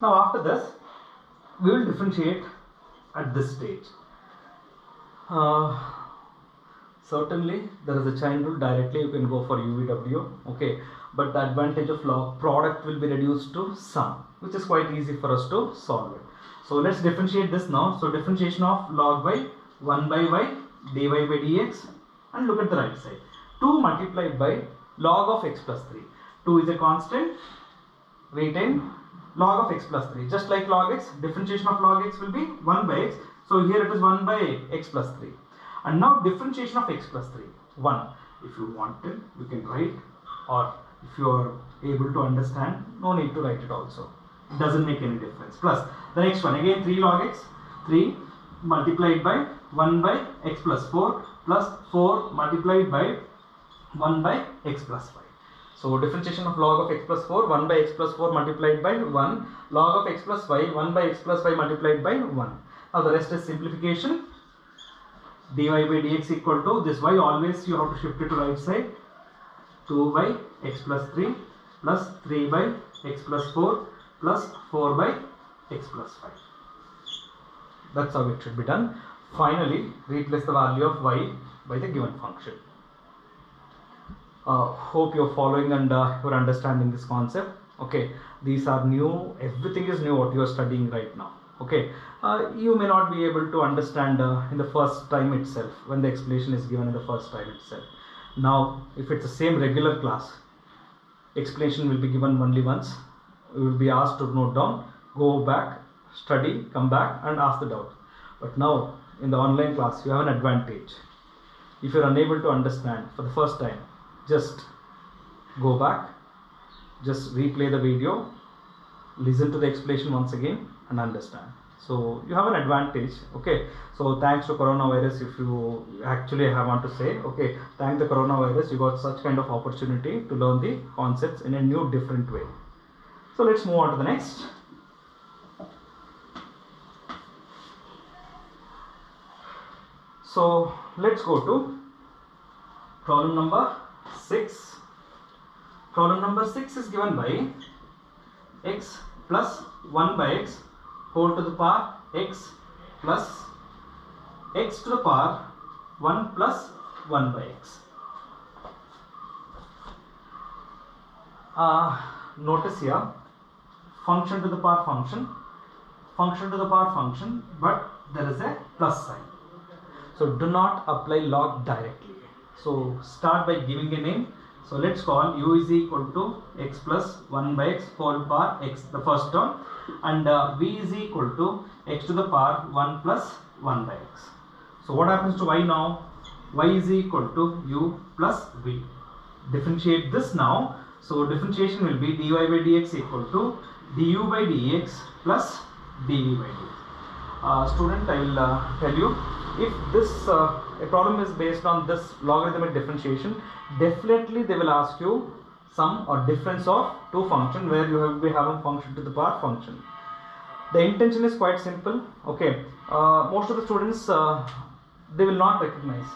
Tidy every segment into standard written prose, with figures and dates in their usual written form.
Now after this, we will differentiate at this stage. Certainly there is a chain rule, directly you can go for UVW, okay, but the advantage of log product will be reduced to sum, which is quite easy for us to solve it. So let's differentiate this now. So differentiation of log by 1 by y dy by dx, and look at the right side, 2 multiplied by log of x plus 3. 2 is a constant, retain log of x plus 3, just like log x, differentiation of log x will be 1 by x. So here it is 1 by x plus 3. And now differentiation of x plus 3, 1. If you want it, you can write, or if you are able to understand, no need to write it also. It doesn't make any difference. Plus the next one, again 3 log x, 3 multiplied by 1 by x plus 4 plus 4 multiplied by 1 by x plus 5. So differentiation of log of x plus 4, 1 by x plus 4 multiplied by 1, log of x plus 5, 1 by x plus 5 multiplied by 1. Now the rest is simplification. Dy by dx equal to this y, always you have to shift it to right side, 2 by x plus 3 plus 3 by x plus 4 plus 4 by x plus 5. That's how it should be done. Finally, replace the value of y by the given function. Hope you're following and you're understanding this concept. Okay, these are new, everything is new what you're studying right now. Okay, you may not be able to understand in the first time itself, when the explanation is given in the first time itself. Now if it's the same regular class, explanation will be given only once. You will be asked to note down, go back, study, come back and ask the doubt. But now in the online class you have an advantage. If you're unable to understand for the first time, just go back, just replay the video, listen to the explanation once again and understand. So you have an advantage. Okay, so thanks to coronavirus, if you actually have want to say, okay, thank the coronavirus, you got such kind of opportunity to learn the concepts in a new different way. So let's move on to the next. So let's go to problem number 6. Problem number 6 is given by x plus 1 by x whole to the power x plus x to the power 1 plus 1 by x. Notice here, function to the power function, function to the power function, but there is a plus sign. So do not apply log directly. So start by giving a name. So let's call u is equal to x plus 1 by x whole power x, the first term, and v is equal to x to the power 1 plus 1 by x. So what happens to y now? Y is equal to u plus v. Differentiate this now. So differentiation will be dy by dx equal to du by dx plus dv by dx. Student, I will tell you, if this a problem is based on this logarithmic differentiation, definitely they will ask you sum or difference of two functions where you will be having function to the power function. The intention is quite simple. Okay, most of the students they will not recognize,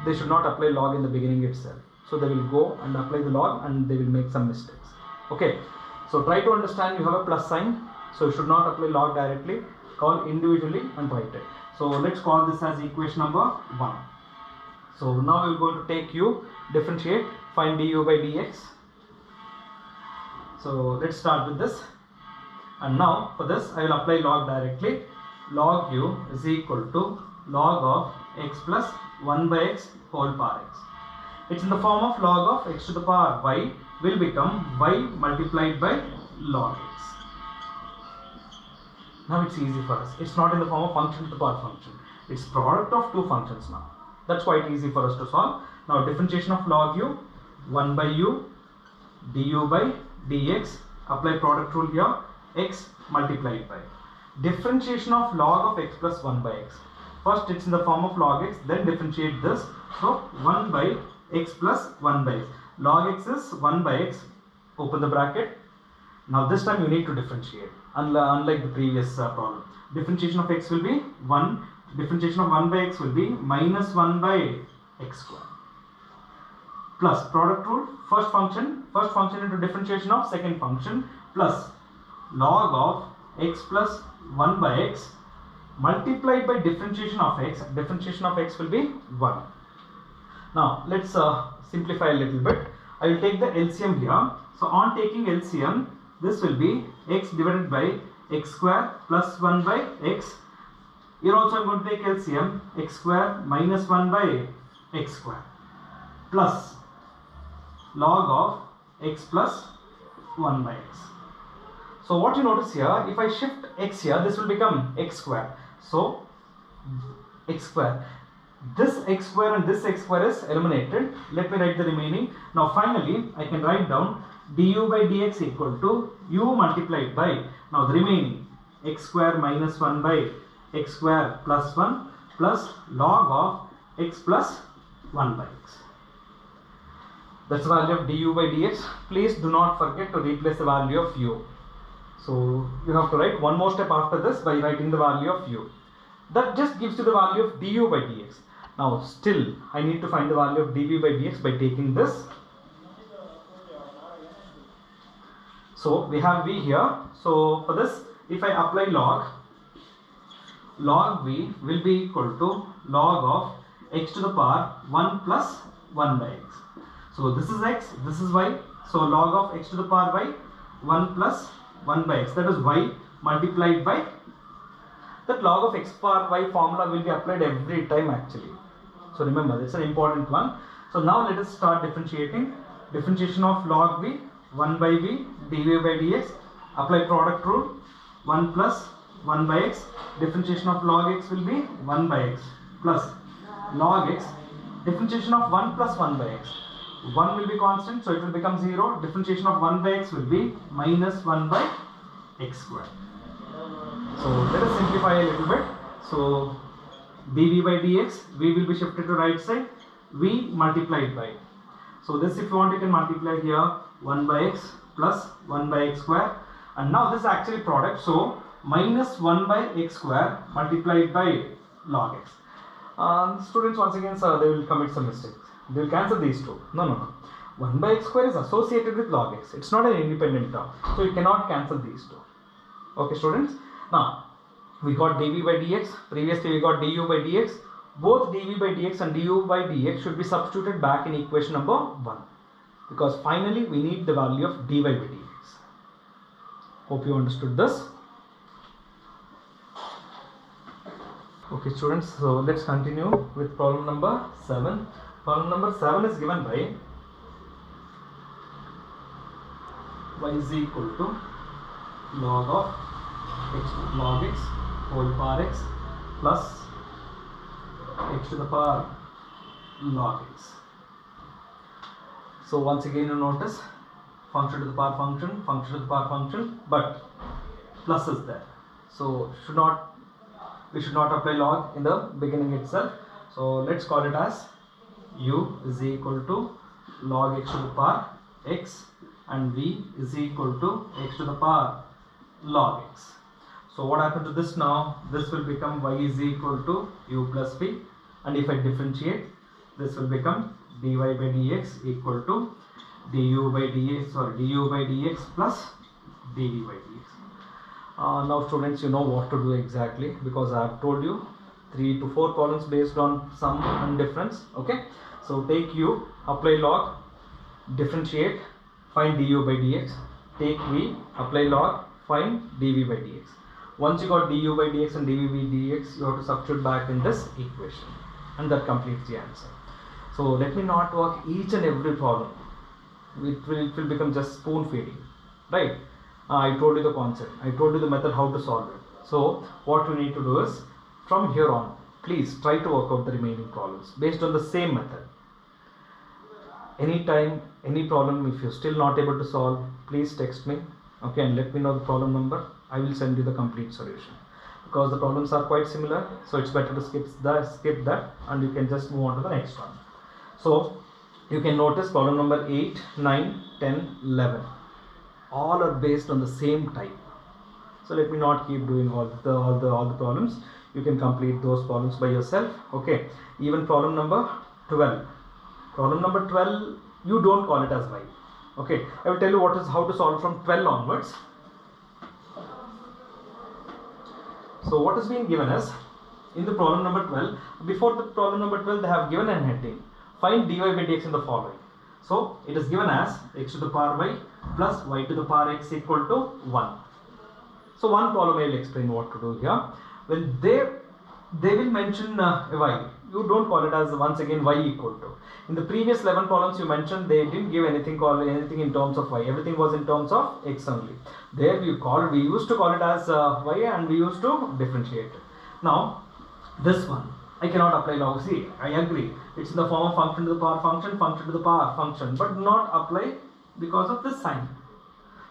they should not apply log in the beginning itself. So they will go and apply the log and they will make some mistakes. Okay, so try to understand, you have a plus sign, so you should not apply log directly, call individually and write it. So let's call this as equation number 1. So now we're going to take u, differentiate, find du by dx. So let's start with this, and now for this I will apply log directly. Log u is equal to log of x plus 1 by x whole power x. It's in the form of log of x to the power y will become y multiplied by log x. Now it's easy for us. It's not in the form of function to the power function. It's product of two functions now. That's quite easy for us to solve. Now differentiation of log u, 1 by u, du by dx, apply product rule here, x multiplied by. Differentiation of log of x plus 1 by x. First it's in the form of log x, then differentiate this. So 1 by x plus 1 by x. Log x is 1 by x, open the bracket. Now this time you need to differentiate, unlike the previous problem. Differentiation of x will be 1, differentiation of 1 by x will be minus 1 by x square. Plus product rule, first function into differentiation of second function, plus log of x plus 1 by x multiplied by differentiation of x. Differentiation of x will be 1. Now let's simplify a little bit. I will take the LCM here. So on taking LCM, this will be x divided by x square plus 1 by x. Here also I am going to take LCM, x square minus 1 by x square plus log of x plus 1 by x. So what you notice here, if I shift x here, this will become x square. So x square. This x square and this x square is eliminated. Let me write the remaining. Now finally I can write down du by dx equal to u multiplied by, now the remaining x square minus 1 by x square plus 1 plus log of x plus 1 by x. That's the value of du by dx. Please do not forget to replace the value of u. So you have to write one more step after this by writing the value of u. That just gives you the value of du by dx. Now still I need to find the value of dv by dx by taking this. So we have v here. So for this, if I apply log v will be equal to log of x to the power 1 plus 1 by x. So this is x, this is y. So log of x to the power y 1 plus 1 by x, that is y multiplied by that. Log of x power y formula will be applied every time actually. So remember, that's an important one. So now let us start differentiating. Differentiation of log v, 1 by v, dv by dx. Apply product rule, 1 plus 1 by x. Differentiation of log x will be 1 by x plus log x. Differentiation of 1 plus 1 by x. 1 will be constant, so it will become 0. Differentiation of 1 by x will be minus 1 by x square. So let us simplify a little bit. So dv by dx, v will be shifted to right side, v multiplied by. So this, if you want, you can multiply here 1 by x plus 1 by x square, and now this is actually product, so minus 1 by x square multiplied by log x. Students, once again, sir, they will commit some mistakes. They will cancel these two. No. 1 by x square is associated with log x. It's not an independent term, so you cannot cancel these two. Okay, students. Now we got dv by dx. Previously we got du by dx. Both dv by dx and du by dx should be substituted back in equation number 1, because finally we need the value of dy by dx. Hope you understood this. Okay, students, so let's continue with problem number 7. Problem number 7 is given by y is equal to log of x whole power x plus x to the power log x. So once again you notice function to the power function, function to the power function, but plus is there. So we should not apply log in the beginning itself. So let's call it as u is equal to log x to the power x and v is equal to x to the power log x. So what happened to this now? This will become y is equal to u plus v, and if I differentiate, this will become dy by dx equal to du by dx plus dv by dx. Now students, you know what to do exactly, because I have told you 3 to 4 problems based on sum and difference. Okay, so take u, apply log, differentiate, find du by dx, take v, apply log, find dv by dx. Once you got du by dx and dv by dx, you have to substitute back in this equation, and that completes the answer. So let me not work each and every problem. It will become just spoon feeding, right? I told you the concept, I told you the method how to solve it. So what you need to do is, from here on, please try to work out the remaining problems based on the same method. Anytime, any problem, if you're still not able to solve, please text me, okay, and let me know the problem number. I will send you the complete solution, because the problems are quite similar, so it's better to skip that and you can just move on to the next one. So you can notice problem number 8, 9, 10, 11, all are based on the same type. So let me not keep doing all the problems. You can complete those problems by yourself. Okay, even problem number 12. Problem number 12, you don't call it as y. Okay, I will tell you how to solve from 12 onwards. So what is being given is, in the problem number 12, before the problem number 12 they have given a heading, find dy by dx in the following. So it is given as x to the power y plus y to the power x equal to 1. So one problem I will explain what to do here. When they will mention y, you don't call it as once again y equal to. In the previous 11 problems you mentioned, they didn't give anything in terms of y. Everything was in terms of x only. There we used to call it as y, and we used to differentiate it. Now this one I cannot apply log. See, I agree, it's in the form of function to the power function, function to the power function, but not apply because of this sign.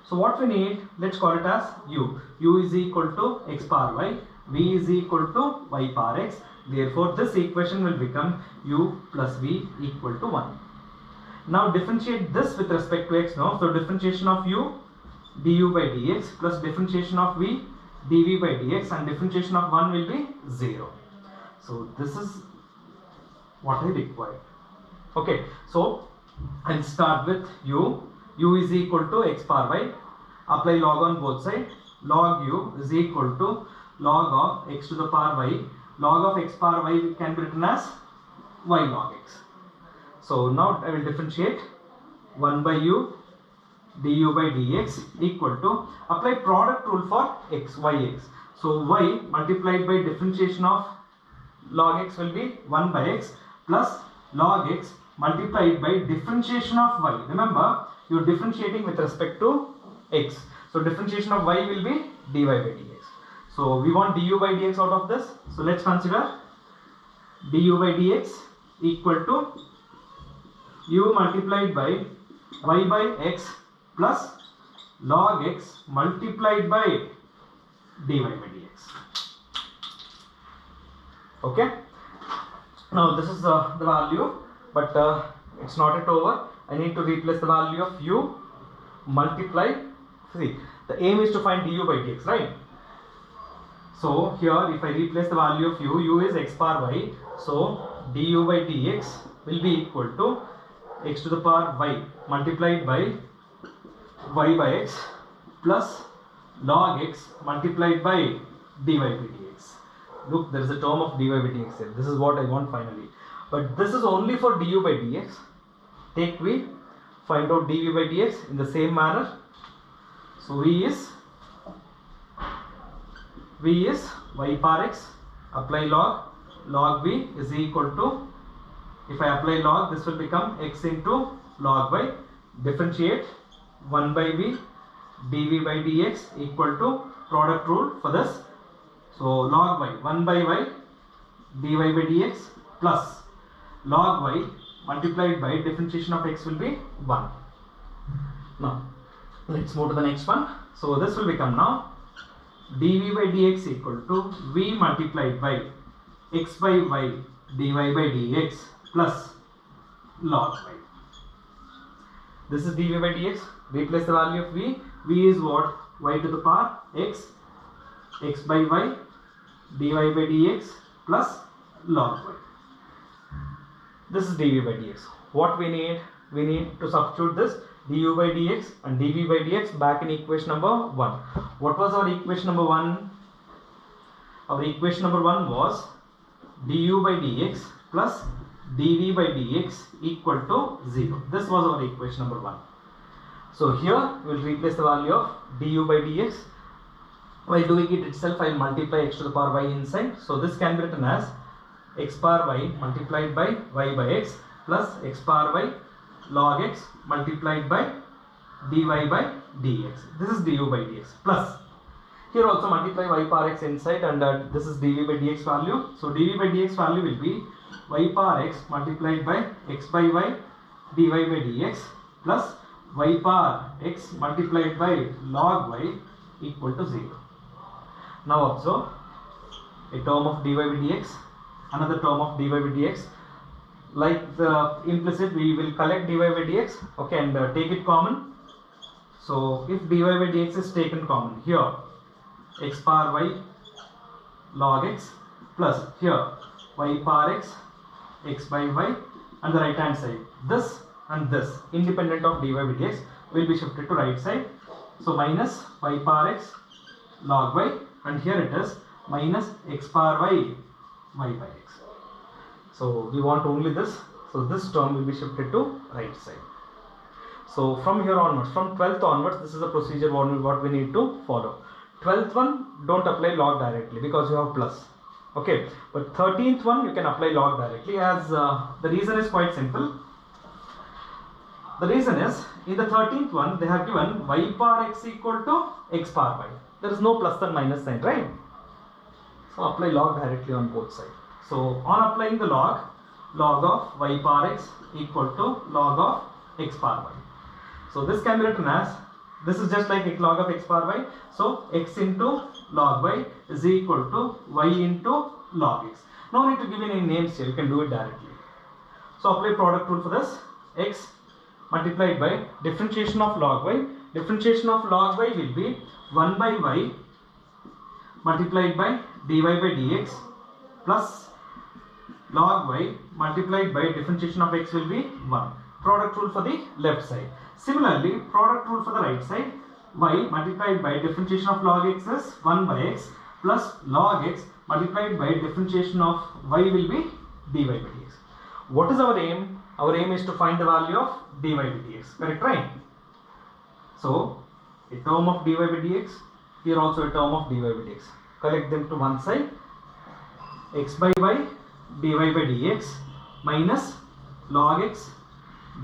So what we need, let's call it as u. U is equal to x power y, v is equal to y power x. Therefore this equation will become u plus v equal to 1. Now differentiate this with respect to x now. So differentiation of u du by dx plus differentiation of v dv by dx, and differentiation of 1 will be 0. So this is what I require. Okay, so I'll start with u. U is equal to x power y. Apply log on both sides. Log u is equal to log of x to the power y. Log of x power y can be written as y log x. So now I will differentiate 1 by u du by dx equal to, apply product rule for x, yx. So y multiplied by differentiation of log x will be 1 by x plus log x multiplied by differentiation of y. Remember, you are differentiating with respect to x. So differentiation of y will be dy by dx. So we want du by dx out of this. So let's consider du by dx equal to u multiplied by y by x plus log x multiplied by dy by dx. Okay. Now this is the value, but it's not yet over. I need to replace the value of u multiply. See, the aim is to find du by dx, right? So here if I replace the value of u is x power y, so du by dx will be equal to x to the power y multiplied by y by x plus log x multiplied by dy by dx. Look, there is a term of dy by dx here. This is what I want finally. But this is only for du by dx. Take v, find out dv by dx in the same manner. So v is y power x, apply log v is equal to, if I apply log, this will become x into log y, differentiate 1 by v dv by dx equal to product rule for this. So log y, 1 by y dy by dx plus log y multiplied by differentiation of x will be 1. Now let's move to the next one. So this will become now dv by dx equal to v multiplied by x by y dy by dx plus log y. This is dv by dx. Replace the value of v. V is what? Y to the power x, x by y dy by dx plus log y. This is dv by dx. What we need? We need to substitute this du by dx and dv by dx back in equation number 1. What was our equation number 1? Our equation number 1 was du by dx plus dv by dx equal to 0. This was our equation number 1. So here we will replace the value of du by dx. While doing it itself, I will multiply x to the power y inside. So this can be written as x power y multiplied by y by x plus x power y log x multiplied by dy by dx. This is du by dx plus, here also multiply y power x inside, and this is dv by dx value. So dv by dx value will be y power x multiplied by x by y dy by dx plus y power x multiplied by log y equal to 0. Now observe a term of dy by dx, another term of dy by dx. Like the implicit, we will collect dy by dx, okay, and take it common. So if dy by dx is taken common, here x power y log x plus here y power x, x by y, and the right hand side, this and this independent of dy by dx will be shifted to right side. So minus y power x log y, and here it is minus x power y, y by x. So we want only this. So this term will be shifted to right side. So from here onwards, from 12th onwards, this is the procedure what we need to follow. 12th one, don't apply log directly because you have plus. Okay, but 13th one you can apply log directly, as the reason is quite simple. The reason is, in the 13th one they have given y power x equal to x power y. There is no plus and minus sign, right? So apply log directly on both sides. So on applying the log of y power x equal to log of x power y. So this can be written as, this is just like log of x power y. So x into log y is equal to y into log x. No need to give any names here, you can do it directly. So apply product rule for this. X multiplied by differentiation of log y. Differentiation of log y will be 1 by y multiplied by dy by dx plus log y multiplied by differentiation of x will be 1. Product rule for the left side. Similarly, product rule for the right side, y multiplied by differentiation of log x is 1 by x plus log x multiplied by differentiation of y will be dy by dx. What is our aim? Our aim is to find the value of dy by dx, correct, right? So a term of dy by dx, here also a term of dy by dx. Collect them to one side. X by y dy by dx minus log x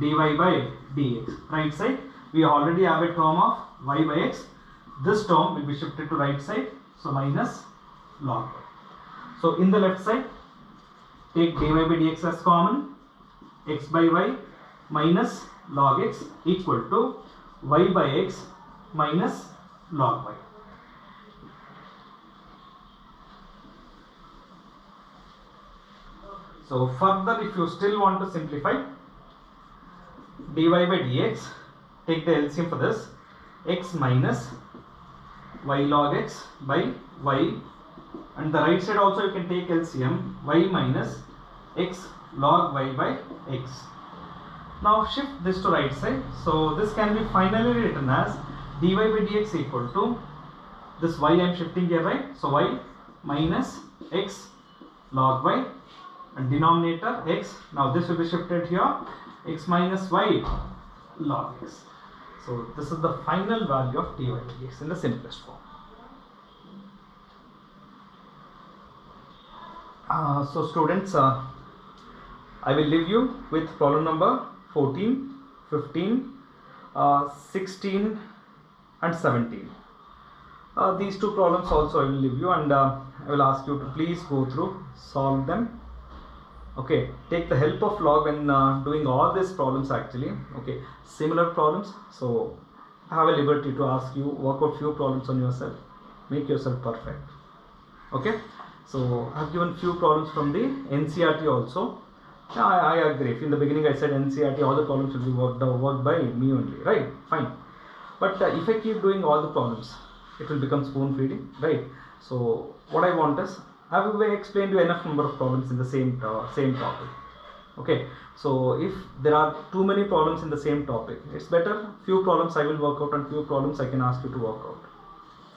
dy by dx. Right side, we already have a term of y by x. This term will be shifted to right side, so minus log y. So in the left side, take dy by dx as common. X by y minus log x equal to y by x minus log y. So further, if you still want to simplify, dy by dx, take the LCM for this, x minus y log x by y, and the right side also you can take LCM, y minus x log y by x. Now shift this to right side, so this can be finally written as dy by dx equal to this y I am shifting here, right? So y minus x log y, and denominator x. Now this will be shifted here, x minus y log x. So this is the final value of dy by dx in the simplest form. So students, I will leave you with problem number 14, 15, 16 and 17. These two problems also I will leave you, and I will ask you to please go through, solve them. Okay, take the help of log when doing all these problems actually. Okay, similar problems. So have a liberty to ask you, work out few problems on yourself, make yourself perfect. Okay, so I have given few problems from the NCERT also. Yeah, I agree. In the beginning I said NCERT, all the problems will be worked by me only, right? Fine. But if I keep doing all the problems, it will become spoon feeding, right? So what I want is, I will explain to you enough number of problems in the same topic. Okay, so if there are too many problems in the same topic, it's better few problems I will work out and few problems I can ask you to work out.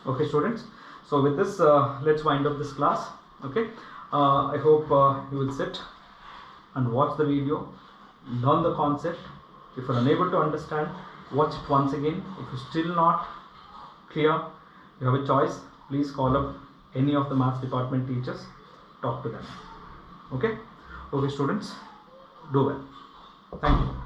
Okay students, so with this let's wind up this class. Okay, I hope you will sit and watch the video, learn the concept. If you are unable to understand, watch it once again. If you still not clear, you have a choice. Please call up any of the maths department teachers, talk to them. Okay, students, do well. Thank you.